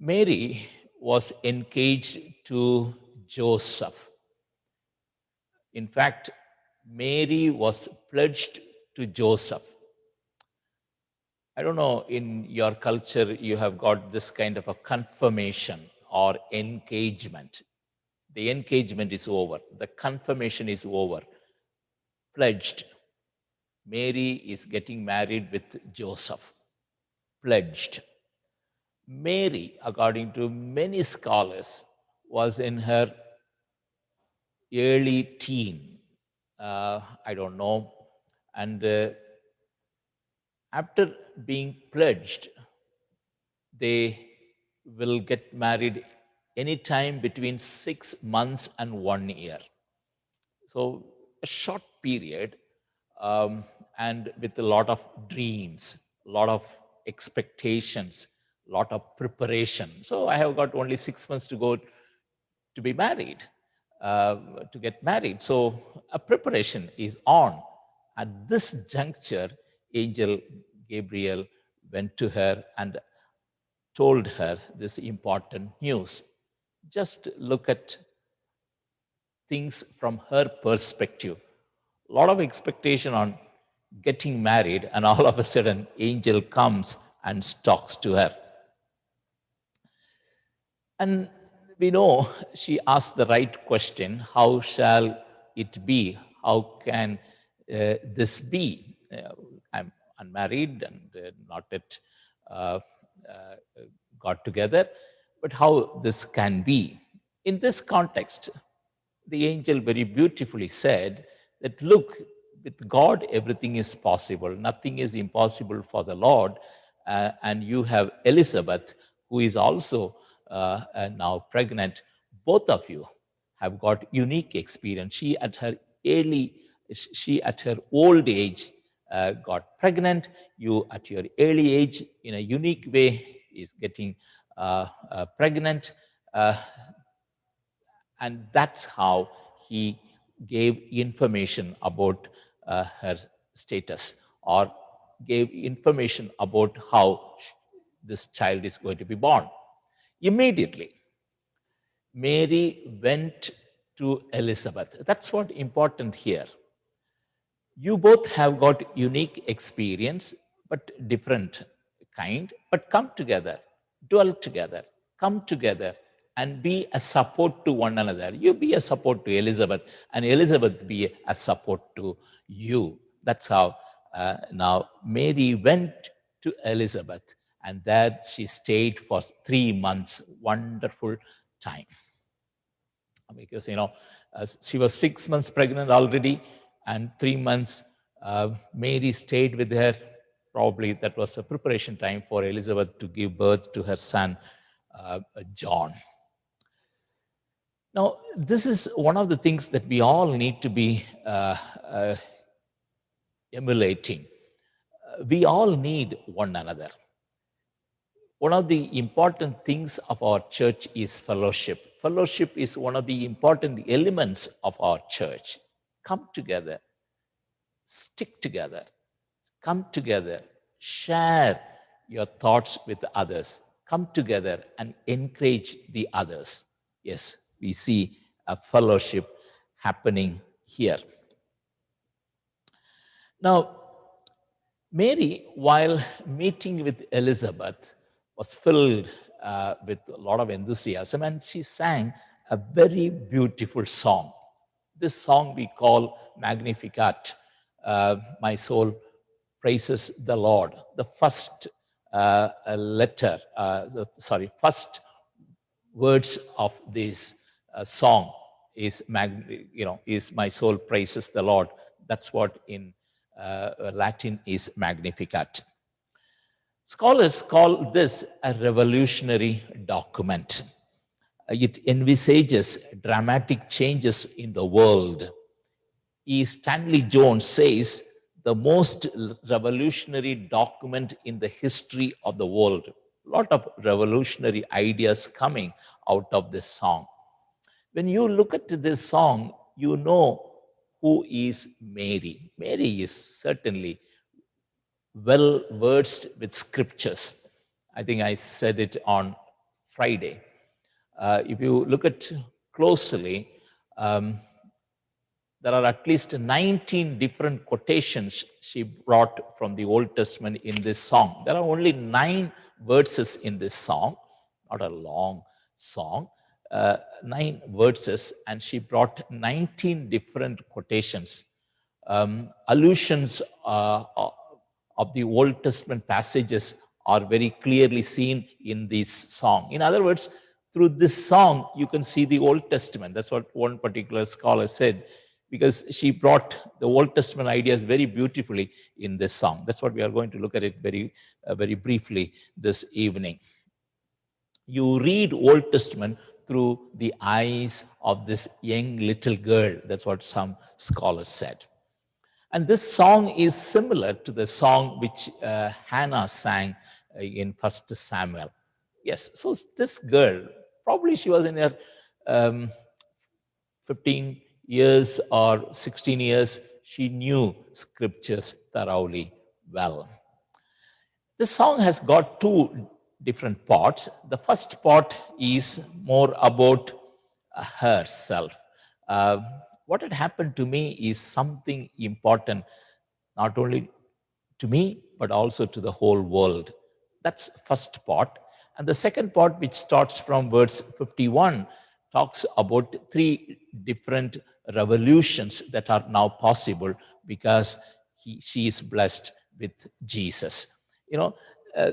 Mary was engaged to Joseph. In fact, Mary was pledged to Joseph. I don't know, in your culture, you have got this kind of a confirmation or engagement. The engagement is over, the confirmation is over. Pledged. Mary is getting married with Joseph. Pledged. Mary, according to many scholars, was in her early teen. I don't know. And after being pledged, they will get married anytime between 6 months and 1 year. So a short period, and with a lot of dreams, a lot of expectations, a lot of preparation. So I have got only 6 months to go to be married, to get married. So a preparation is on. At this juncture, Angel Gabriel went to her and told her this important news. Just look at things from her perspective. A lot of expectation on getting married, and all of a sudden, Angel comes and talks to her. And we know she asked the right question: how shall it be? How can this be? I'm unmarried and not yet uh, uh, got together, but how this can be? In this context, the angel very beautifully said that, look, with God, everything is possible. Nothing is impossible for the Lord. And you have Elizabeth, who is also now pregnant. Both of you have got unique experience. She at her old age got pregnant. You at your early age, in a unique way, is getting pregnant. And that's how he gave information about her status, or gave information about how this child is going to be born. Immediately, Mary went to Elizabeth. That's what important here. You both have got unique experience, but different kind, but come together, dwell together, come together, and be a support to one another. You be a support to Elizabeth, and Elizabeth be a support to you. That's how now Mary went to Elizabeth, and there she stayed for 3 months. Wonderful time. Because, she was 6 months pregnant already, and 3 months Mary stayed with her. Probably that was a preparation time for Elizabeth to give birth to her son, John. Now, this is one of the things that we all need to be emulating. We all need one another. One of the important things of our church is fellowship. Fellowship is one of the important elements of our church. Come together, stick together, come together, share your thoughts with others, come together and encourage the others. Yes, we see a fellowship happening here. Now, Mary, while meeting with Elizabeth, was filled with a lot of enthusiasm, and she sang a very beautiful song. This song we call Magnificat. My soul praises the Lord. The first first words of this song is my soul praises the Lord. That's what in Latin is Magnificat. Scholars call this a revolutionary document. It envisages dramatic changes in the world. E. Stanley Jones says, the most revolutionary document in the history of the world. A lot of revolutionary ideas coming out of this song. When you look at this song, you know who is Mary. Mary is certainly well versed with scriptures. I think I said it on Friday. If you look at closely, um, there are at least 19 different quotations she brought from the Old Testament in this song. There are only 9 verses in this song, not a long song, 9 verses, and she brought 19 different quotations, allusions of the Old Testament passages are very clearly seen in this song. In other words, through this song, you can see the Old Testament. That's what one particular scholar said, because she brought the Old Testament ideas very beautifully in this song. That's what we are going to look at it very briefly this evening. You read Old Testament through the eyes of this young little girl. That's what some scholars said. And this song is similar to the song which Hannah sang in First Samuel. Yes, so this girl, probably she was in her um, 15 years or 16 years, she knew scriptures thoroughly well. This song has got 2 different parts. The first part is more about herself. Uh, what had happened to me is something important, not only to me, but also to the whole world. That's first part. And the second part, which starts from verse 51, talks about 3 different revolutions that are now possible because she is blessed with Jesus. You know,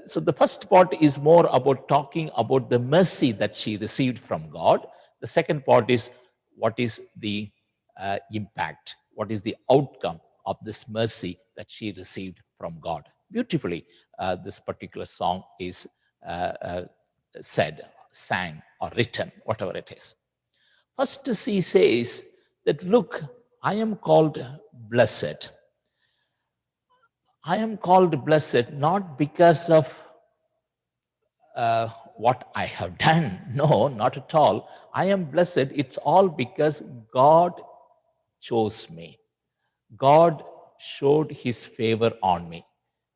so the first part is more about talking about the mercy that she received from God. The second part is what is the impact, what is the outcome of this mercy that she received from God. Beautifully, this particular song is said, sang, or written, whatever it is. First, she says that, look, I am called blessed. I am called blessed not because of what I have done. No, not at all. I am blessed. It's all because God chose me. God showed his favor on me.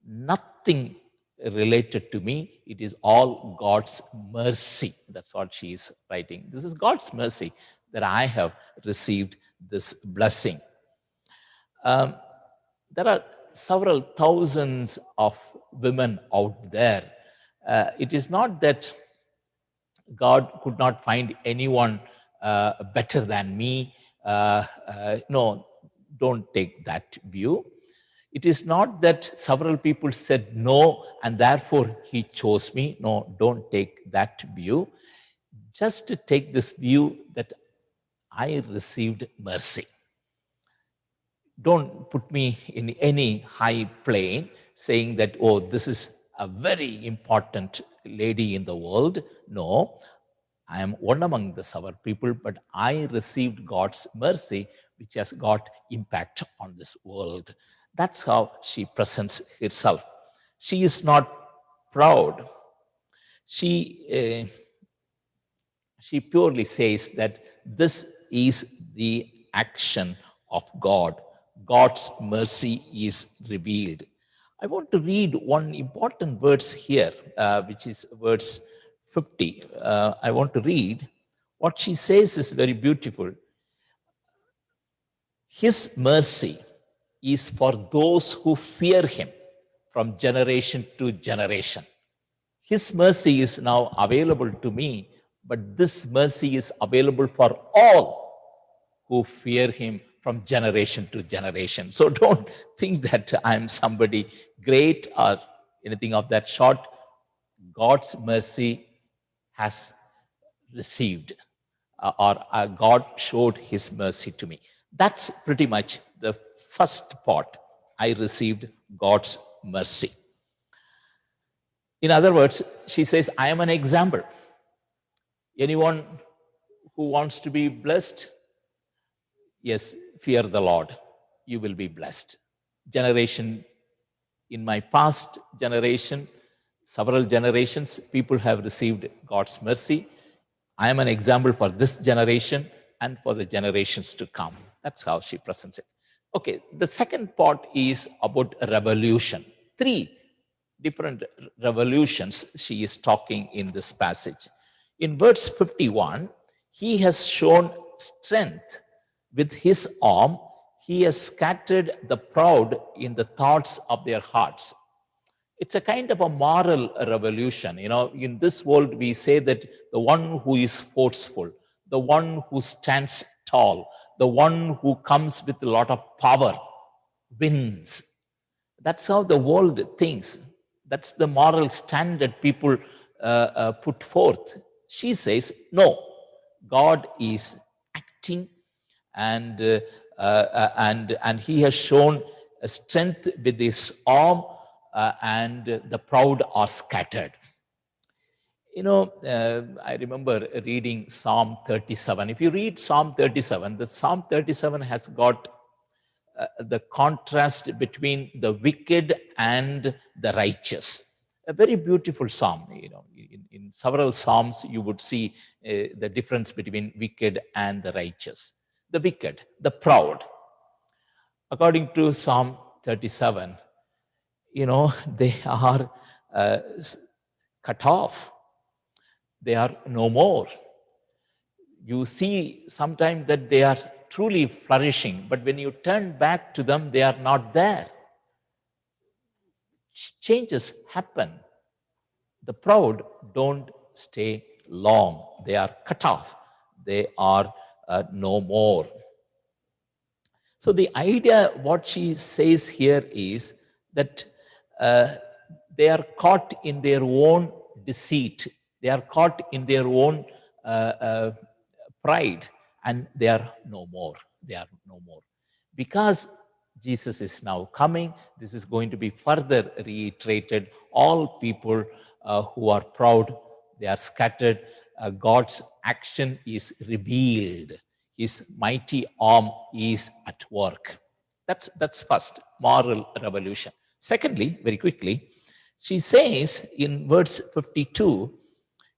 Nothing related to me. It is all God's mercy. That's what she is writing. This is God's mercy that I have received this blessing. There are several thousands of women out there. It is not that God could not find anyone better than me. No, don't take that view. It is not that several people said no and therefore he chose me. No, don't take that view. Just take this view that I received mercy. Don't put me in any high plane saying that, oh, this is a very important lady in the world. No, I am one among the several people, but I received God's mercy, which has got impact on this world. That's how she presents herself. She is not proud. She she purely says that this is the action of God. God's mercy is revealed. I want to read one important verse here, which is verse 50. I want to read. What she says is very beautiful. His mercy is for those who fear him from generation to generation. His mercy is now available to me, but this mercy is available for all who fear him from generation to generation. So don't think that I'm somebody great or anything of that sort. God's mercy has received, or God showed his mercy to me. That's pretty much the first part. I received God's mercy. In other words, she says, I am an example. Anyone who wants to be blessed, yes, fear the Lord. You will be blessed. Generation, in my past generation, several generations, people have received God's mercy. I am an example for this generation and for the generations to come. That's how she presents it. Okay, the second part is about a revolution. 3 different revolutions she is talking in this passage. In verse 51, he has shown strength with his arm. He has scattered the proud in the thoughts of their hearts. It's a kind of a moral revolution. In this world, we say that the one who is forceful, the one who stands tall, the one who comes with a lot of power wins. That's how the world thinks. That's the moral standard people put forth. She says, no, God is acting, and and he has shown strength with his arm, and the proud are scattered. I remember reading Psalm 37. If you read Psalm 37, the Psalm 37 has got the contrast between the wicked and the righteous. A very beautiful psalm. In several psalms, you would see the difference between wicked and the righteous. The wicked, the proud. According to Psalm 37, they are cut off. They are no more. You see sometimes that they are truly flourishing, but when you turn back to them, they are not there. Changes happen. The proud don't stay long. They are cut off. They are no more. So the idea, what she says here is that they are caught in their own deceit. They are caught in their own pride, and they are no more. They are no more. Because Jesus is now coming, this is going to be further reiterated. All people who are proud, they are scattered. God's action is revealed. His mighty arm is at work. That's first, moral revolution. Secondly, very quickly, she says in verse 52,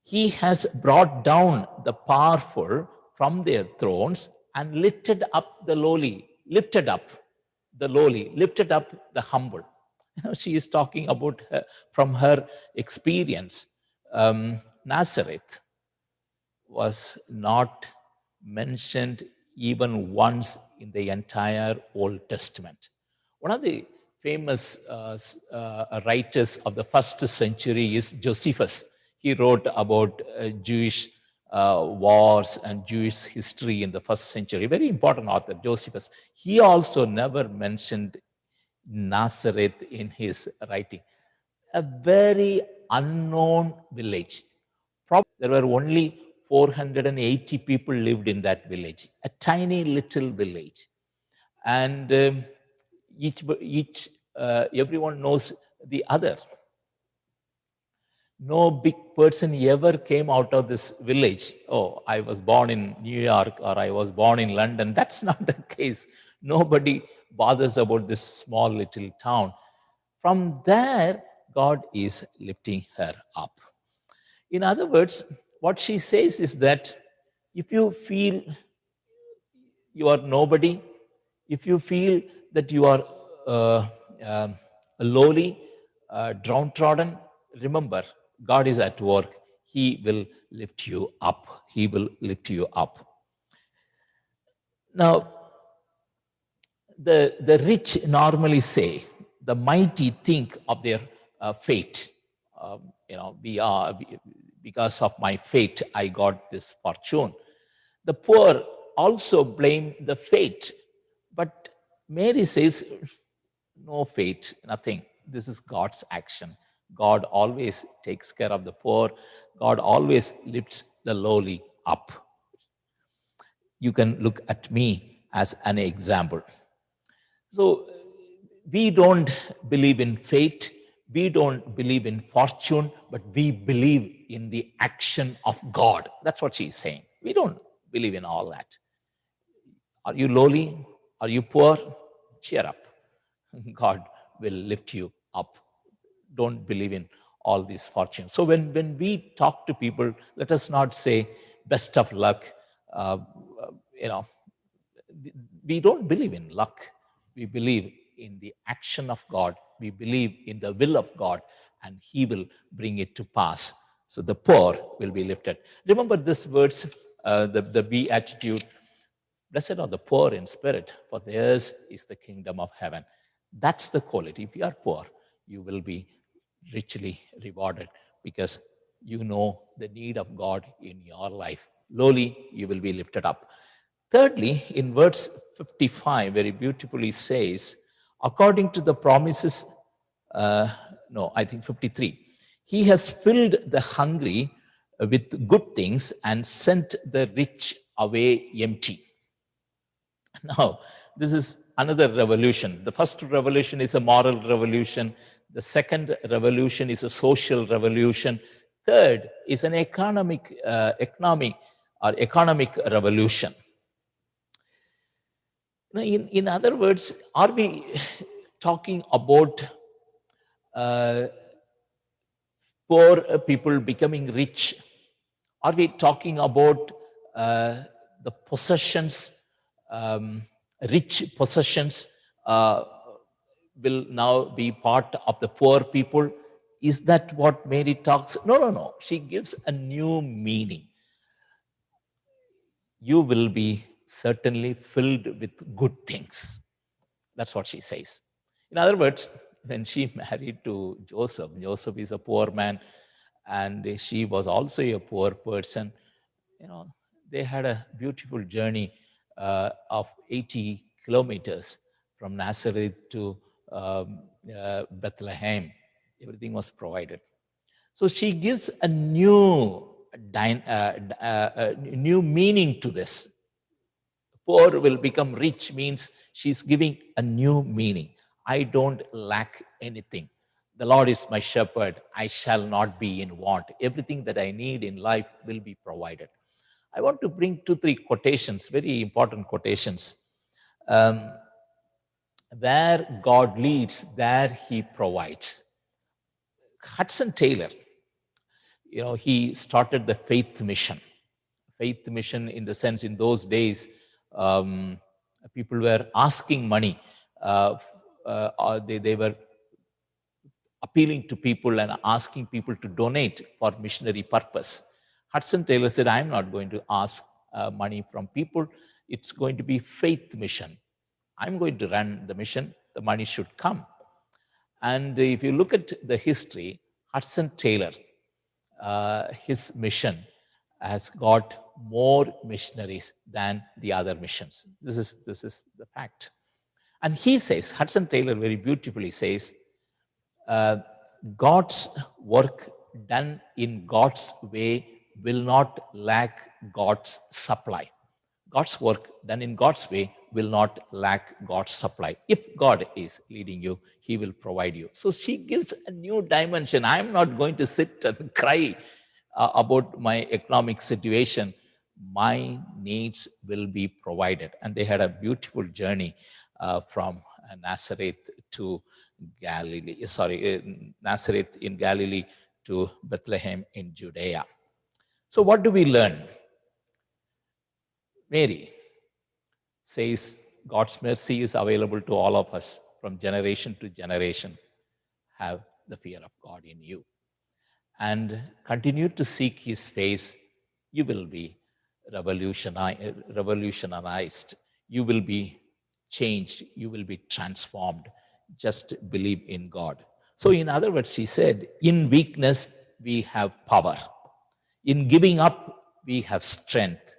he has brought down the powerful from their thrones and lifted up the lowly, lifted up the lowly, lifted up the humble. She is talking about from her experience. Nazareth was not mentioned even once in the entire Old Testament. One of the famous writers of the first century is Josephus. He wrote about Jewish wars and Jewish history in the first century. Very important author, Josephus. He also never mentioned Nazareth in his writing. A very unknown village. Probably there were only 480 people lived in that village, a tiny little village. And everyone knows the other. No big person ever came out of this village. Oh, I was born in New York or I was born in London. That's not the case. Nobody bothers about this small little town. From there, God is lifting her up. In other words, what she says is that if you feel you are nobody, if you feel that you are lowly, downtrodden, remember, God is at work. He will lift you up. He will lift you up. Now, the rich normally say, the mighty think of their fate. Because of my fate, I got this fortune. The poor also blame the fate. But Mary says, no fate, nothing. This is God's action. God always takes care of the poor. God always lifts the lowly up. You can look at me as an example. So we don't believe in fate. We don't believe in fortune, but we believe in the action of God. That's what she's saying. We don't believe in all that. Are you lowly? Are you poor? Cheer up. God will lift you up. Don't believe in all these fortunes. So when we talk to people, let us not say best of luck. We don't believe in luck. We believe in the action of God. We believe in the will of God, and He will bring it to pass. So the poor will be lifted. Remember this words, the beatitude. Blessed are the poor in spirit, for theirs is the kingdom of heaven. That's the quality. If you are poor, you will be richly rewarded because you know the need of God in your life. Lowly, you will be lifted up. Thirdly, in verse 55, very beautifully says, according to the promises, uh, no, I think 53, he has filled the hungry with good things and sent the rich away empty. Now, this is another revolution. The first revolution is a moral revolution. The second revolution is a social revolution. Third is an economic revolution. Now, in other words, are we talking about uh, poor people becoming rich? Are we talking about the possessions, um, rich possessions will now be part of the poor people? Is that what Mary talks? No, no, no. She gives a new meaning. You will be certainly filled with good things. That's what she says. In other words, when she married to Joseph, Joseph is a poor man and she was also a poor person. You know, they had a beautiful journey of 80 kilometers from Nazareth to Bethlehem. Everything was provided. So she gives a new meaning to this. Poor will become rich means she's giving a new meaning. I don't lack anything. The Lord is my shepherd. I shall not be in want. Everything that I need in life will be provided. I want to bring 2, 3 quotations, very important quotations. Um, where God leads, there He provides. Hudson Taylor, he started the faith mission. Faith mission in the sense in those days, um, people were asking money. They were appealing to people and asking people to donate for missionary purpose. Hudson Taylor said, I'm not going to ask money from people. It's going to be faith mission. I'm going to run the mission. The money should come. And if you look at the history, Hudson Taylor, his mission has got more missionaries than the other missions. This is the fact. And he says, Hudson Taylor very beautifully says, uh, God's work done in God's way will not lack God's supply. God's work done in God's way will not lack God's supply. If God is leading you, He will provide you. So she gives a new dimension. I'm not going to sit and cry about my economic situation. My needs will be provided. And they had a beautiful journey from Nazareth to Galilee, Nazareth in Galilee to Bethlehem in Judea. So what do we learn? Mary says God's mercy is available to all of us from generation to generation. Have the fear of God in you and continue to seek His face. You will be revolutionized. You will be changed. You will be transformed. Just believe in God. So, in other words, she said, in weakness, we have power. In giving up, we have strength.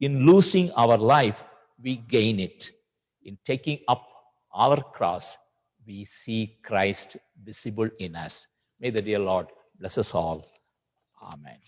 In losing our life, we gain it. In taking up our cross, we see Christ visible in us. May the dear Lord bless us all. Amen.